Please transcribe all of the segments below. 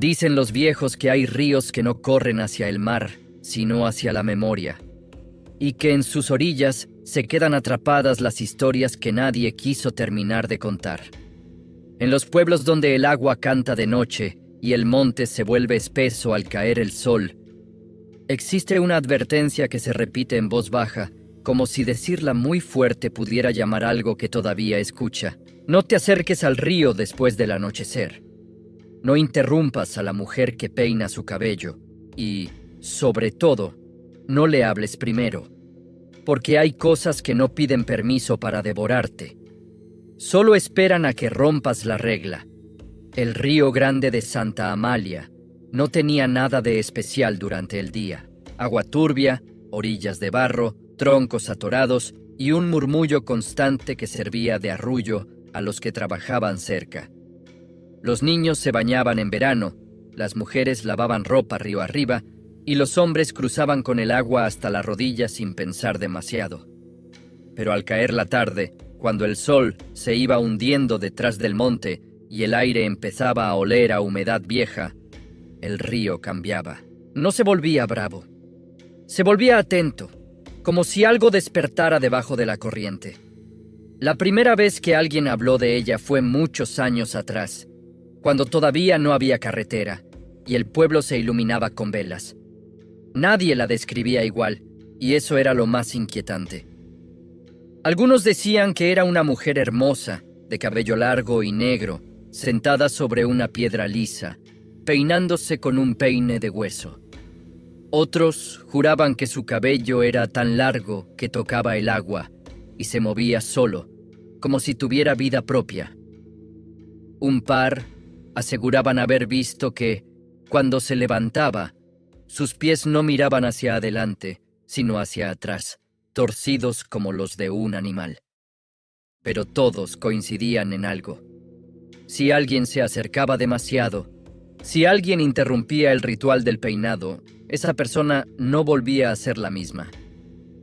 Dicen los viejos que hay ríos que no corren hacia el mar, sino hacia la memoria, y que en sus orillas se quedan atrapadas las historias que nadie quiso terminar de contar. En los pueblos donde el agua canta de noche y el monte se vuelve espeso al caer el sol, existe una advertencia que se repite en voz baja, como si decirla muy fuerte pudiera llamar algo que todavía escucha. No te acerques al río después del anochecer. No interrumpas a la mujer que peina su cabello y, sobre todo, no le hables primero, porque hay cosas que no piden permiso para devorarte. Solo esperan a que rompas la regla. El río Grande de Santa Amalia no tenía nada de especial durante el día. Agua turbia, orillas de barro, troncos atorados y un murmullo constante que servía de arrullo a los que trabajaban cerca. Los niños se bañaban en verano, las mujeres lavaban ropa río arriba y los hombres cruzaban con el agua hasta la rodilla sin pensar demasiado. Pero al caer la tarde, cuando el sol se iba hundiendo detrás del monte y el aire empezaba a oler a humedad vieja, el río cambiaba. No se volvía bravo. Se volvía atento, como si algo despertara debajo de la corriente. La primera vez que alguien habló de ella fue muchos años atrás, cuando todavía no había carretera y el pueblo se iluminaba con velas. Nadie la describía igual, y eso era lo más inquietante. Algunos decían que era una mujer hermosa, de cabello largo y negro, sentada sobre una piedra lisa, peinándose con un peine de hueso. Otros juraban que su cabello era tan largo que tocaba el agua y se movía solo, como si tuviera vida propia. Un par aseguraban haber visto que, cuando se levantaba, sus pies no miraban hacia adelante, sino hacia atrás, torcidos como los de un animal. Pero todos coincidían en algo. Si alguien se acercaba demasiado, si alguien interrumpía el ritual del peinado, esa persona no volvía a ser la misma,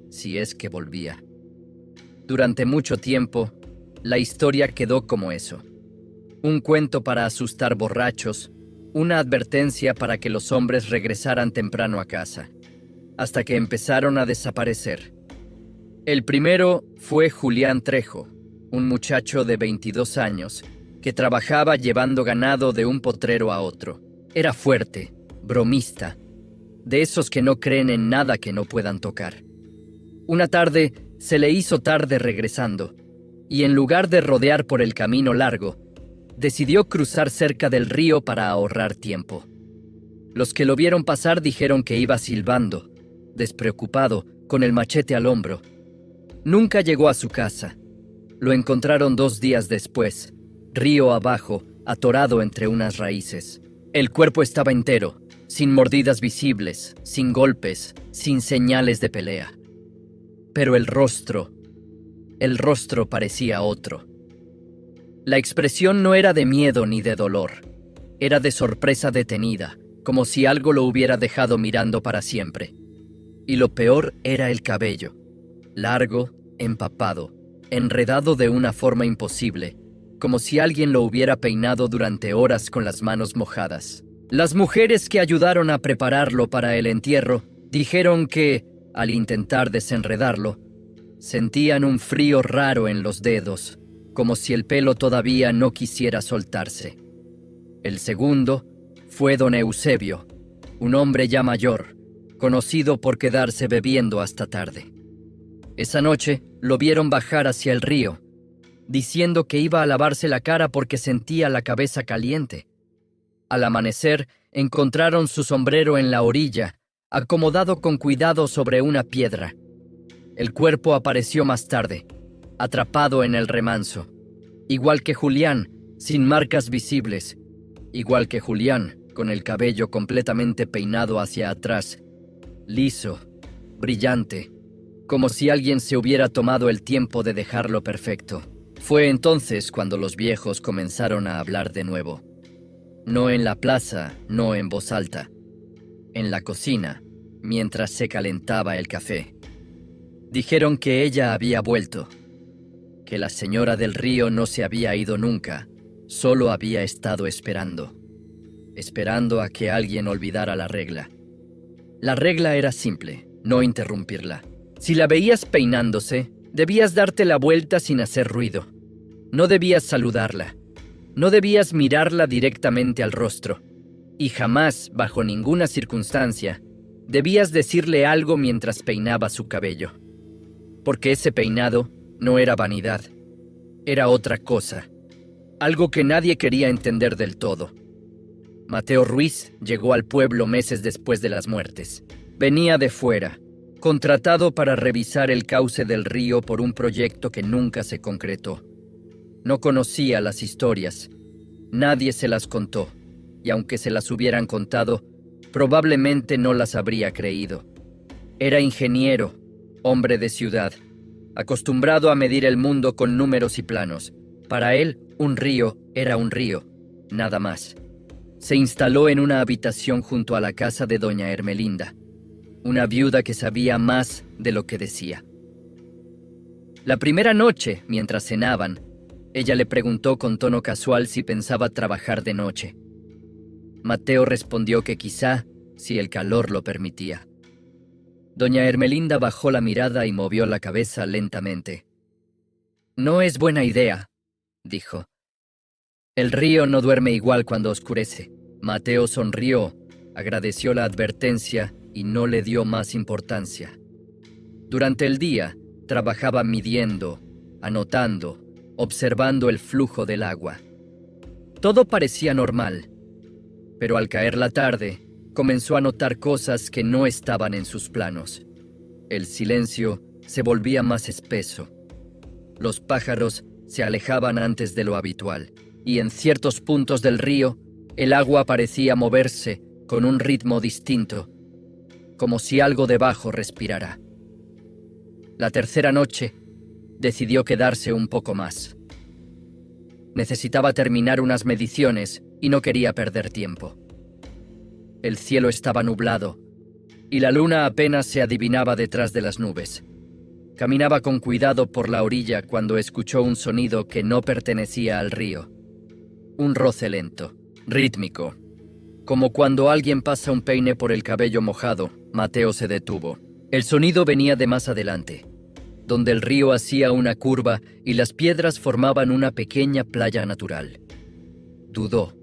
si es que volvía. Durante mucho tiempo, la historia quedó como eso. Un cuento para asustar borrachos, una advertencia para que los hombres regresaran temprano a casa, hasta que empezaron a desaparecer. El primero fue Julián Trejo, un muchacho de 22 años, que trabajaba llevando ganado de un potrero a otro. Era fuerte, bromista, de esos que no creen en nada que no puedan tocar. Una tarde se le hizo tarde regresando, y en lugar de rodear por el camino largo, decidió cruzar cerca del río para ahorrar tiempo. Los que lo vieron pasar dijeron que iba silbando, despreocupado, con el machete al hombro. Nunca llegó a su casa. Lo encontraron 2 días después, río abajo, atorado entre unas raíces. El cuerpo estaba entero, sin mordidas visibles, sin golpes, sin señales de pelea. Pero el rostro parecía otro. La expresión no era de miedo ni de dolor, era de sorpresa detenida, como si algo lo hubiera dejado mirando para siempre. Y lo peor era el cabello, largo, empapado, enredado de una forma imposible, como si alguien lo hubiera peinado durante horas con las manos mojadas. Las mujeres que ayudaron a prepararlo para el entierro dijeron que, al intentar desenredarlo, sentían un frío raro en los dedos, como si el pelo todavía no quisiera soltarse. El segundo fue don Eusebio, un hombre ya mayor, conocido por quedarse bebiendo hasta tarde. Esa noche lo vieron bajar hacia el río, diciendo que iba a lavarse la cara porque sentía la cabeza caliente. Al amanecer, encontraron su sombrero en la orilla, acomodado con cuidado sobre una piedra. El cuerpo apareció más tarde, atrapado en el remanso. Igual que Julián, sin marcas visibles. Igual que Julián, con el cabello completamente peinado hacia atrás. Liso, brillante, como si alguien se hubiera tomado el tiempo de dejarlo perfecto. Fue entonces cuando los viejos comenzaron a hablar de nuevo. No en la plaza, no en voz alta. En la cocina, mientras se calentaba el café. Dijeron que ella había vuelto, que la señora del río no se había ido nunca, solo había estado esperando. esperando a que alguien olvidara la regla. La regla era simple, no interrumpirla. Si la veías peinándose, debías darte la vuelta sin hacer ruido. No debías saludarla. No debías mirarla directamente al rostro. Y jamás, bajo ninguna circunstancia, debías decirle algo mientras peinaba su cabello. Porque ese peinado no era vanidad. Era otra cosa. Algo que nadie quería entender del todo. Mateo Ruiz llegó al pueblo meses después de las muertes. Venía de fuera, contratado para revisar el cauce del río por un proyecto que nunca se concretó. No conocía las historias. Nadie se las contó, y aunque se las hubieran contado, probablemente no las habría creído. Era ingeniero, hombre de ciudad, acostumbrado a medir el mundo con números y planos. Para él, un río era un río, nada más. Se instaló en una habitación junto a la casa de doña Ermelinda, una viuda que sabía más de lo que decía. La primera noche, mientras cenaban, ella le preguntó con tono casual si pensaba trabajar de noche. Mateo respondió que quizá, si el calor lo permitía. Doña Ermelinda bajó la mirada y movió la cabeza lentamente. «No es buena idea», dijo. «El río no duerme igual cuando oscurece». Mateo sonrió, agradeció la advertencia y no le dio más importancia. Durante el día, trabajaba midiendo, anotando, observando el flujo del agua. Todo parecía normal, pero al caer la tarde, comenzó a notar cosas que no estaban en sus planos. El silencio se volvía más espeso. Los pájaros se alejaban antes de lo habitual, y en ciertos puntos del río, el agua parecía moverse con un ritmo distinto, como si algo debajo respirara. La tercera noche, decidió quedarse un poco más. Necesitaba terminar unas mediciones y no quería perder tiempo. El cielo estaba nublado y la luna apenas se adivinaba detrás de las nubes. Caminaba con cuidado por la orilla cuando escuchó un sonido que no pertenecía al río. Un roce lento, rítmico. Como cuando alguien pasa un peine por el cabello mojado, Mateo se detuvo. El sonido venía de más adelante, donde el río hacía una curva y las piedras formaban una pequeña playa natural. Dudó.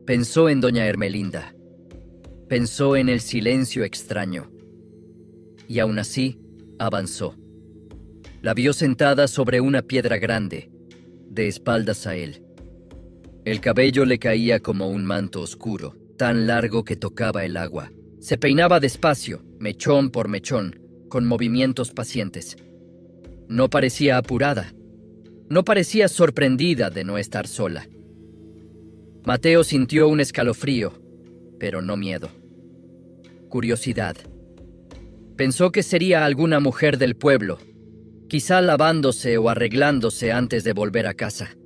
Pensó en doña Ermelinda. Pensó en el silencio extraño. Y aún así, avanzó. La vio sentada sobre una piedra grande, de espaldas a él. El cabello le caía como un manto oscuro, tan largo que tocaba el agua. Se peinaba despacio, mechón por mechón, con movimientos pacientes. No parecía apurada. No parecía sorprendida de no estar sola. Mateo sintió un escalofrío, pero no miedo. Curiosidad. Pensó que sería alguna mujer del pueblo, quizá lavándose o arreglándose antes de volver a casa.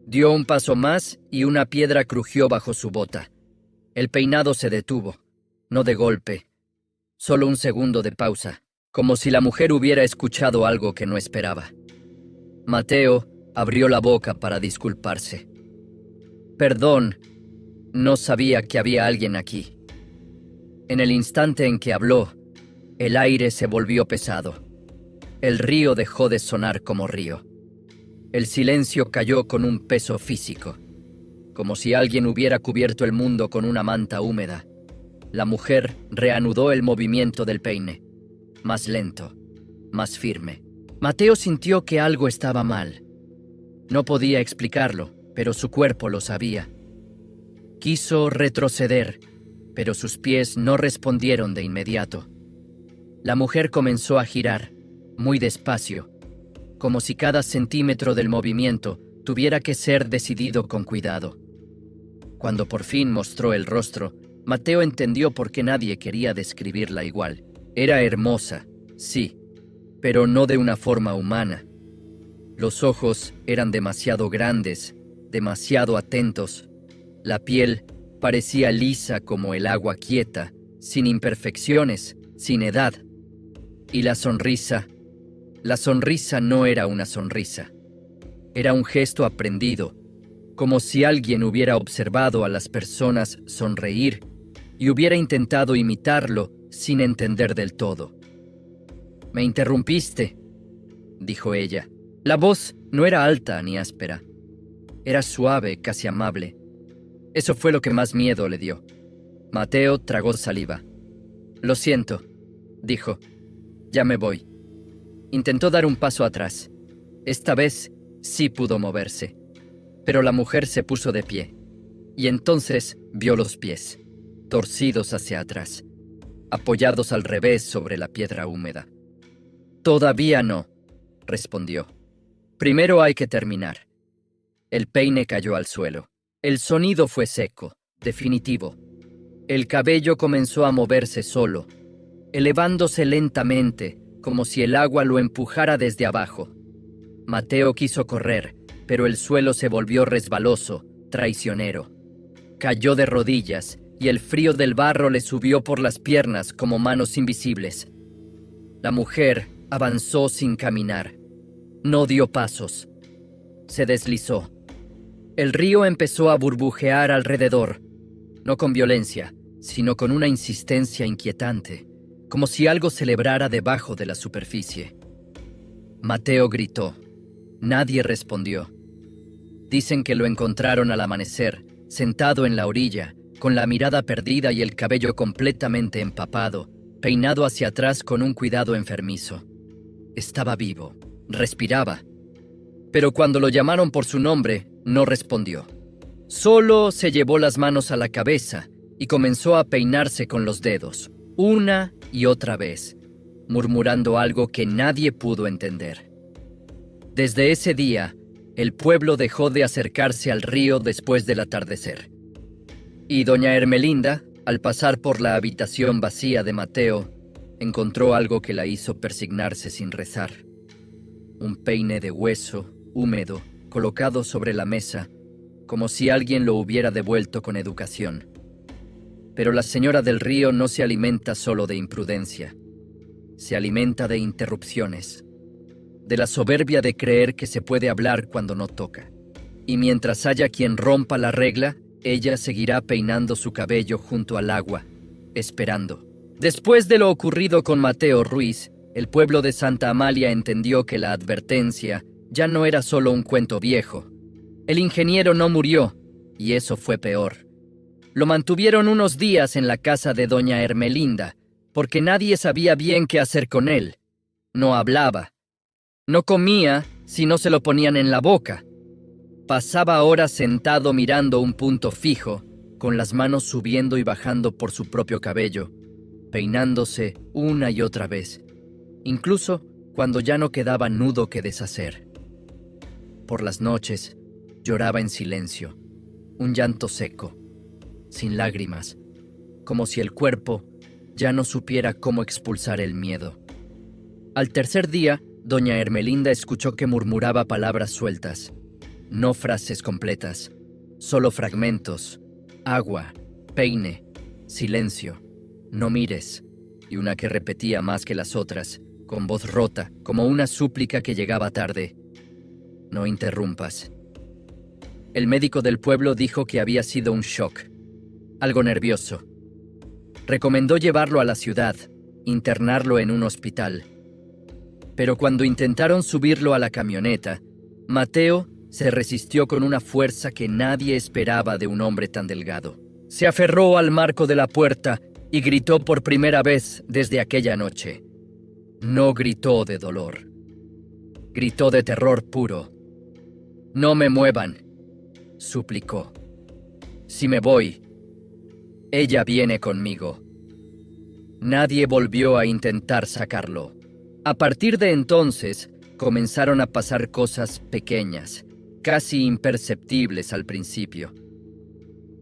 Dio un paso más y una piedra crujió bajo su bota. El peinado se detuvo, no de golpe, solo un segundo de pausa, como si la mujer hubiera escuchado algo que no esperaba. Mateo abrió la boca para disculparse. «Perdón, no sabía que había alguien aquí». En el instante en que habló, el aire se volvió pesado. El río dejó de sonar como río. El silencio cayó con un peso físico, como si alguien hubiera cubierto el mundo con una manta húmeda. La mujer reanudó el movimiento del peine, más lento, más firme. Mateo sintió que algo estaba mal. No podía explicarlo, pero su cuerpo lo sabía. Quiso retroceder, pero sus pies no respondieron de inmediato. La mujer comenzó a girar, muy despacio, como si cada centímetro del movimiento tuviera que ser decidido con cuidado. Cuando por fin mostró el rostro, Mateo entendió por qué nadie quería describirla igual. Era hermosa, sí, pero no de una forma humana. Los ojos eran demasiado grandes, demasiado atentos. La piel parecía lisa como el agua quieta, sin imperfecciones, sin edad. Y la sonrisa no era una sonrisa. Era un gesto aprendido, como si alguien hubiera observado a las personas sonreír y hubiera intentado imitarlo sin entender del todo. «Me interrumpiste», dijo ella. La voz no era alta ni áspera. Era suave, casi amable. Eso fue lo que más miedo le dio. Mateo tragó saliva. «Lo siento», dijo. «Ya me voy». Intentó dar un paso atrás. Esta vez sí pudo moverse. Pero la mujer se puso de pie. Y entonces vio los pies, torcidos hacia atrás, apoyados al revés sobre la piedra húmeda. «Todavía no», respondió. «Primero hay que terminar». El peine cayó al suelo. El sonido fue seco, definitivo. El cabello comenzó a moverse solo, elevándose lentamente, como si el agua lo empujara desde abajo. Mateo quiso correr, pero el suelo se volvió resbaloso, traicionero. Cayó de rodillas y el frío del barro le subió por las piernas como manos invisibles. La mujer avanzó sin caminar. No dio pasos. Se deslizó. El río empezó a burbujear alrededor, no con violencia, sino con una insistencia inquietante, como si algo celebrara debajo de la superficie. Mateo gritó. Nadie respondió. Dicen que lo encontraron al amanecer, sentado en la orilla, con la mirada perdida y el cabello completamente empapado, peinado hacia atrás con un cuidado enfermizo. Estaba vivo, respiraba. Pero cuando lo llamaron por su nombre, no respondió. Solo se llevó las manos a la cabeza y comenzó a peinarse con los dedos, una y otra vez, murmurando algo que nadie pudo entender. Desde ese día, el pueblo dejó de acercarse al río después del atardecer. Y doña Ermelinda, al pasar por la habitación vacía de Mateo, encontró algo que la hizo persignarse sin rezar. Un peine de hueso, húmedo, colocado sobre la mesa, como si alguien lo hubiera devuelto con educación. Pero la señora del río no se alimenta solo de imprudencia. Se alimenta de interrupciones, de la soberbia de creer que se puede hablar cuando no toca. Y mientras haya quien rompa la regla, ella seguirá peinando su cabello junto al agua, esperando. Después de lo ocurrido con Mateo Ruiz, el pueblo de Santa Amalia entendió que la advertencia ya no era solo un cuento viejo. El ingeniero no murió, y eso fue peor. Lo mantuvieron unos días en la casa de doña Ermelinda, porque nadie sabía bien qué hacer con él. No hablaba. No comía si no se lo ponían en la boca. Pasaba horas sentado mirando un punto fijo, con las manos subiendo y bajando por su propio cabello, peinándose una y otra vez, incluso cuando ya no quedaba nudo que deshacer. Por las noches, lloraba en silencio, un llanto seco, sin lágrimas, como si el cuerpo ya no supiera cómo expulsar el miedo. Al tercer día, doña Ermelinda escuchó que murmuraba palabras sueltas, no frases completas, solo fragmentos, agua, peine, silencio, no mires, y una que repetía más que las otras, con voz rota, como una súplica que llegaba tarde. No interrumpas. El médico del pueblo dijo que había sido un shock, algo nervioso. Recomendó llevarlo a la ciudad, internarlo en un hospital. Pero cuando intentaron subirlo a la camioneta, Mateo se resistió con una fuerza que nadie esperaba de un hombre tan delgado. Se aferró al marco de la puerta y gritó por primera vez desde aquella noche. No gritó de dolor. Gritó de terror puro. «No me muevan», suplicó. «Si me voy, ella viene conmigo». Nadie volvió a intentar sacarlo. A partir de entonces, comenzaron a pasar cosas pequeñas, casi imperceptibles al principio.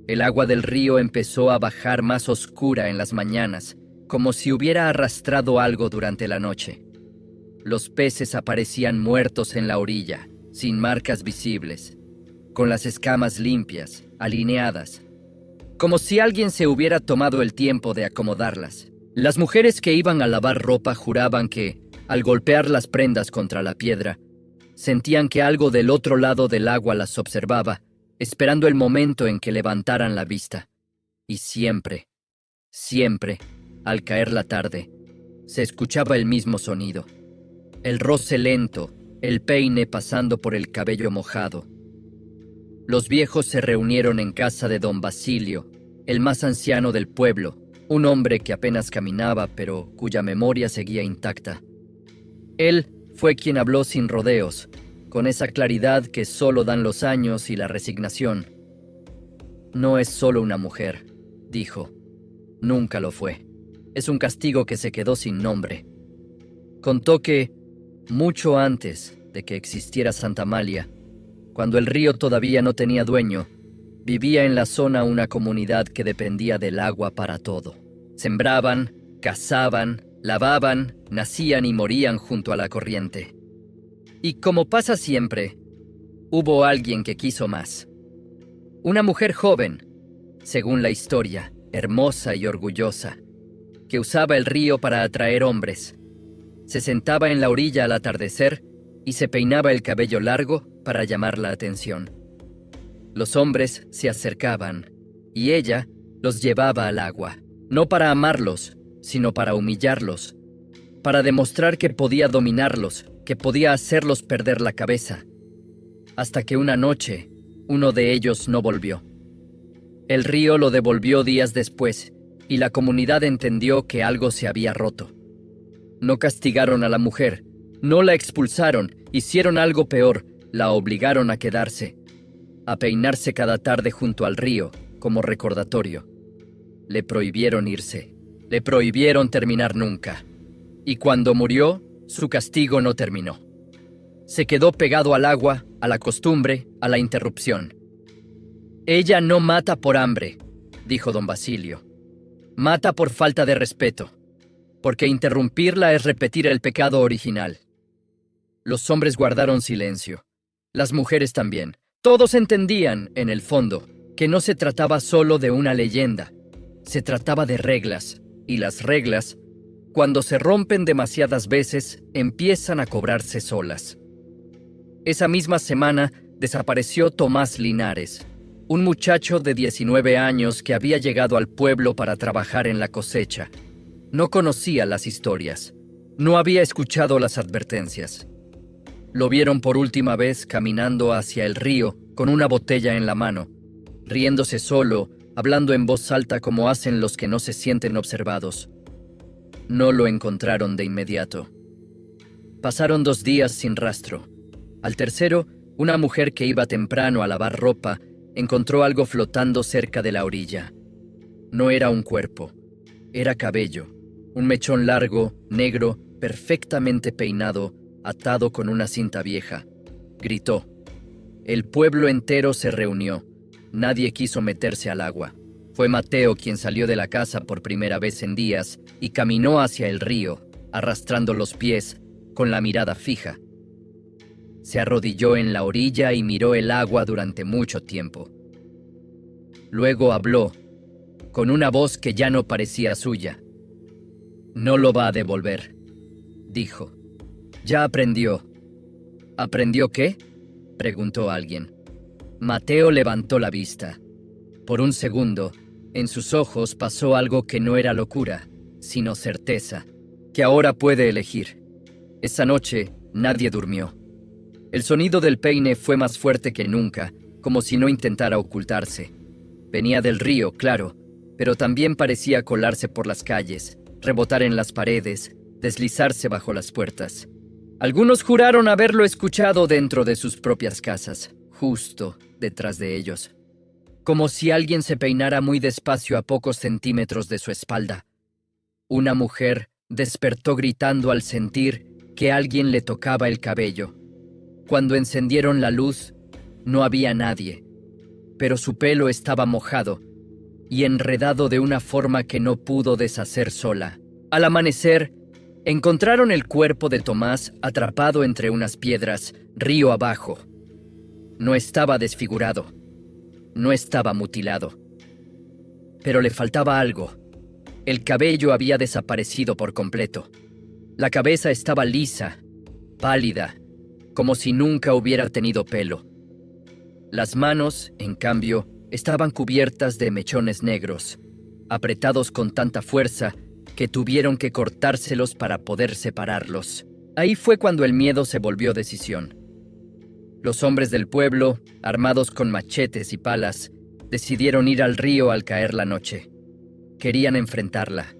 El agua del río empezó a bajar más oscura en las mañanas, como si hubiera arrastrado algo durante la noche. Los peces aparecían muertos en la orilla, sin marcas visibles, con las escamas limpias, alineadas, como si alguien se hubiera tomado el tiempo de acomodarlas. Las mujeres que iban a lavar ropa juraban que, al golpear las prendas contra la piedra, sentían que algo del otro lado del agua las observaba esperando el momento en que levantaran la vista. Y siempre, siempre, al caer la tarde, se escuchaba el mismo sonido. El roce lento, el peine pasando por el cabello mojado. Los viejos se reunieron en casa de don Basilio, el más anciano del pueblo, un hombre que apenas caminaba, pero cuya memoria seguía intacta. Él fue quien habló sin rodeos, con esa claridad que solo dan los años y la resignación. No es solo una mujer, dijo. Nunca lo fue. Es un castigo que se quedó sin nombre. Contó que, mucho antes de que existiera Santa Amalia, cuando el río todavía no tenía dueño, vivía en la zona una comunidad que dependía del agua para todo. Sembraban, cazaban, lavaban, nacían y morían junto a la corriente. Y como pasa siempre, hubo alguien que quiso más. Una mujer joven, según la historia, hermosa y orgullosa, que usaba el río para atraer hombres. Se sentaba en la orilla al atardecer y se peinaba el cabello largo para llamar la atención. Los hombres se acercaban y ella los llevaba al agua, no para amarlos, sino para humillarlos, para demostrar que podía dominarlos, que podía hacerlos perder la cabeza. Hasta que una noche, uno de ellos no volvió. El río lo devolvió días después y la comunidad entendió que algo se había roto. No castigaron a la mujer, no la expulsaron, hicieron algo peor, la obligaron a quedarse, a peinarse cada tarde junto al río, como recordatorio. Le prohibieron irse, le prohibieron terminar nunca. Y cuando murió, su castigo no terminó. Se quedó pegado al agua, a la costumbre, a la interrupción. Ella no mata por hambre, dijo don Basilio. Mata por falta de respeto, porque interrumpirla es repetir el pecado original. Los hombres guardaron silencio, las mujeres también. Todos entendían, en el fondo, que no se trataba solo de una leyenda, se trataba de reglas, y las reglas, cuando se rompen demasiadas veces, empiezan a cobrarse solas. Esa misma semana desapareció Tomás Linares, un muchacho de 19 años que había llegado al pueblo para trabajar en la cosecha. No conocía las historias, no había escuchado las advertencias. Lo vieron por última vez caminando hacia el río con una botella en la mano, riéndose solo, hablando en voz alta como hacen los que no se sienten observados. No lo encontraron de inmediato. Pasaron 2 días sin rastro. Al tercero, una mujer que iba temprano a lavar ropa encontró algo flotando cerca de la orilla. No era un cuerpo, era cabello, un mechón largo, negro, perfectamente peinado, atado con una cinta vieja. Gritó. El pueblo entero se reunió. Nadie quiso meterse al agua. Fue Mateo quien salió de la casa por primera vez en días y caminó hacia el río, arrastrando los pies, con la mirada fija. Se arrodilló en la orilla y miró el agua durante mucho tiempo. Luego habló, con una voz que ya no parecía suya. No lo va a devolver, dijo. Ya aprendió. ¿Aprendió qué?, preguntó alguien. Mateo levantó la vista. Por un segundo, en sus ojos pasó algo que no era locura, sino certeza, que ahora puede elegir. Esa noche nadie durmió. El sonido del peine fue más fuerte que nunca, como si no intentara ocultarse. Venía del río, claro, pero también parecía colarse por las calles, rebotar en las paredes, deslizarse bajo las puertas. Algunos juraron haberlo escuchado dentro de sus propias casas, justo detrás de ellos. Como si alguien se peinara muy despacio a pocos centímetros de su espalda. Una mujer despertó gritando al sentir que alguien le tocaba el cabello. Cuando encendieron la luz, no había nadie, pero su pelo estaba mojado y enredado de una forma que no pudo deshacer sola. Al amanecer, encontraron el cuerpo de Tomás atrapado entre unas piedras, río abajo. No estaba desfigurado, no estaba mutilado, pero le faltaba algo. El cabello había desaparecido por completo. La cabeza estaba lisa, pálida, como si nunca hubiera tenido pelo. Las manos, en cambio, estaban cubiertas de mechones negros, apretados con tanta fuerza que tuvieron que cortárselos para poder separarlos. Ahí fue cuando el miedo se volvió decisión. Los hombres del pueblo, armados con machetes y palas, decidieron ir al río al caer la noche. Querían enfrentarla.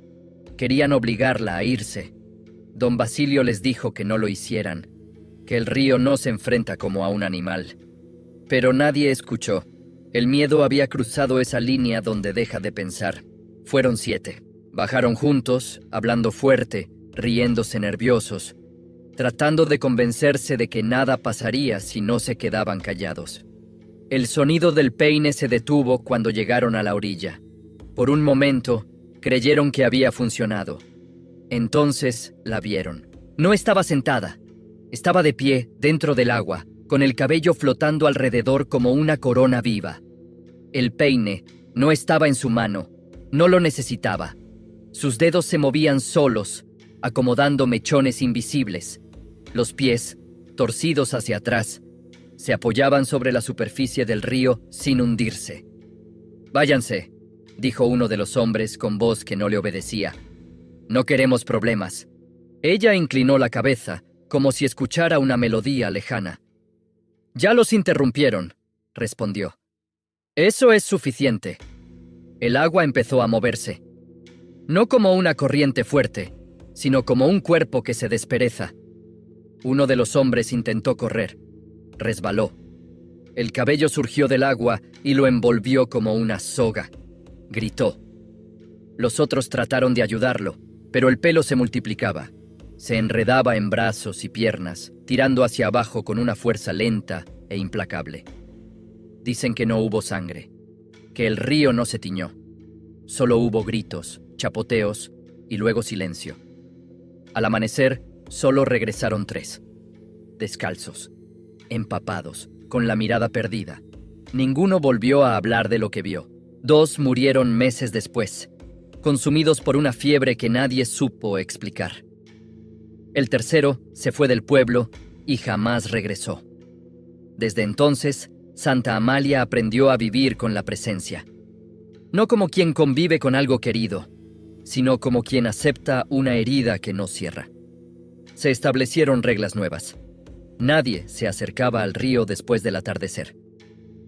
Querían obligarla a irse. Don Basilio les dijo que no lo hicieran, que el río no se enfrenta como a un animal. Pero nadie escuchó. El miedo había cruzado esa línea donde deja de pensar. Fueron 7. Bajaron juntos, hablando fuerte, riéndose nerviosos, tratando de convencerse de que nada pasaría si no se quedaban callados. El sonido del peine se detuvo cuando llegaron a la orilla. Por un momento, creyeron que había funcionado. Entonces la vieron. No estaba sentada. Estaba de pie, dentro del agua, con el cabello flotando alrededor como una corona viva. El peine no estaba en su mano. No lo necesitaba. Sus dedos se movían solos, acomodando mechones invisibles. Los pies, torcidos hacia atrás, se apoyaban sobre la superficie del río sin hundirse. «Váyanse», dijo uno de los hombres con voz que no le obedecía. «No queremos problemas». Ella inclinó la cabeza, como si escuchara una melodía lejana. «Ya los interrumpieron», respondió. «Eso es suficiente». El agua empezó a moverse. No como una corriente fuerte, sino como un cuerpo que se despereza. Uno de los hombres intentó correr. Resbaló. El cabello surgió del agua y lo envolvió como una soga. Gritó. Los otros trataron de ayudarlo, pero el pelo se multiplicaba. Se enredaba en brazos y piernas, tirando hacia abajo con una fuerza lenta e implacable. Dicen que no hubo sangre, que el río no se tiñó. Solo hubo gritos, chapoteos y luego silencio. Al amanecer, solo regresaron 3. Descalzos, empapados, con la mirada perdida. Ninguno volvió a hablar de lo que vio. 2 murieron meses después, consumidos por una fiebre que nadie supo explicar. El tercero se fue del pueblo y jamás regresó. Desde entonces, Santa Amalia aprendió a vivir con la presencia. No como quien convive con algo querido, sino como quien acepta una herida que no cierra. Se establecieron reglas nuevas. Nadie se acercaba al río después del atardecer.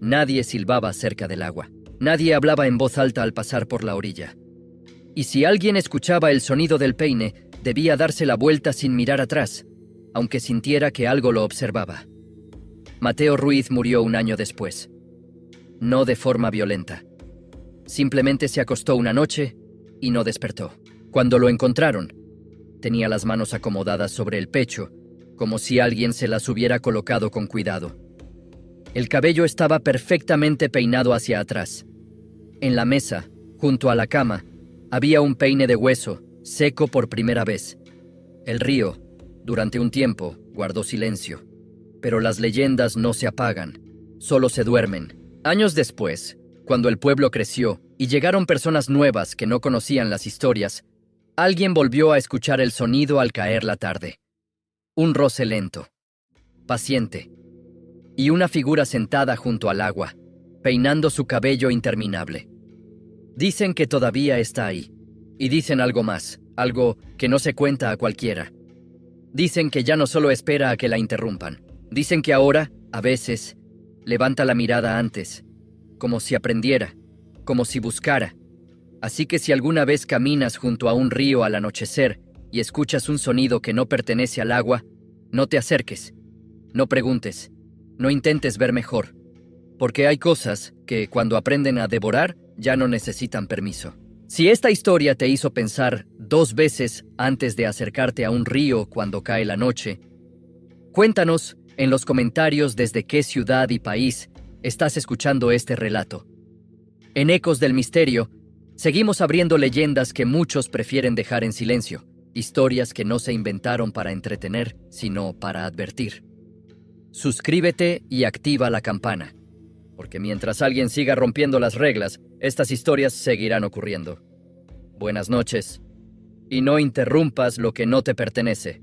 Nadie silbaba cerca del agua. Nadie hablaba en voz alta al pasar por la orilla. Y si alguien escuchaba el sonido del peine, debía darse la vuelta sin mirar atrás, aunque sintiera que algo lo observaba. Mateo Ruiz murió un año después. No de forma violenta. Simplemente se acostó una noche y no despertó. Cuando lo encontraron, tenía las manos acomodadas sobre el pecho, como si alguien se las hubiera colocado con cuidado. El cabello estaba perfectamente peinado hacia atrás. En la mesa, junto a la cama, había un peine de hueso, seco por primera vez. El río, durante un tiempo, guardó silencio. Pero las leyendas no se apagan, solo se duermen. Años después, cuando el pueblo creció y llegaron personas nuevas que no conocían las historias, alguien volvió a escuchar el sonido al caer la tarde. Un roce lento, paciente, y una figura sentada junto al agua, peinando su cabello interminable. Dicen que todavía está ahí, y dicen algo más, algo que no se cuenta a cualquiera. Dicen que ya no solo espera a que la interrumpan. Dicen que ahora, a veces, levanta la mirada antes, como si aprendiera, como si buscara. Así que si alguna vez caminas junto a un río al anochecer y escuchas un sonido que no pertenece al agua, no te acerques, no preguntes, no intentes ver mejor, porque hay cosas que, cuando aprenden a devorar, ya no necesitan permiso. Si esta historia te hizo pensar 2 veces antes de acercarte a un río cuando cae la noche, cuéntanos en los comentarios desde qué ciudad y país estás escuchando este relato. En Ecos del Misterio, seguimos abriendo leyendas que muchos prefieren dejar en silencio, historias que no se inventaron para entretener, sino para advertir. Suscríbete y activa la campana, porque mientras alguien siga rompiendo las reglas, estas historias seguirán ocurriendo. Buenas noches, y no interrumpas lo que no te pertenece.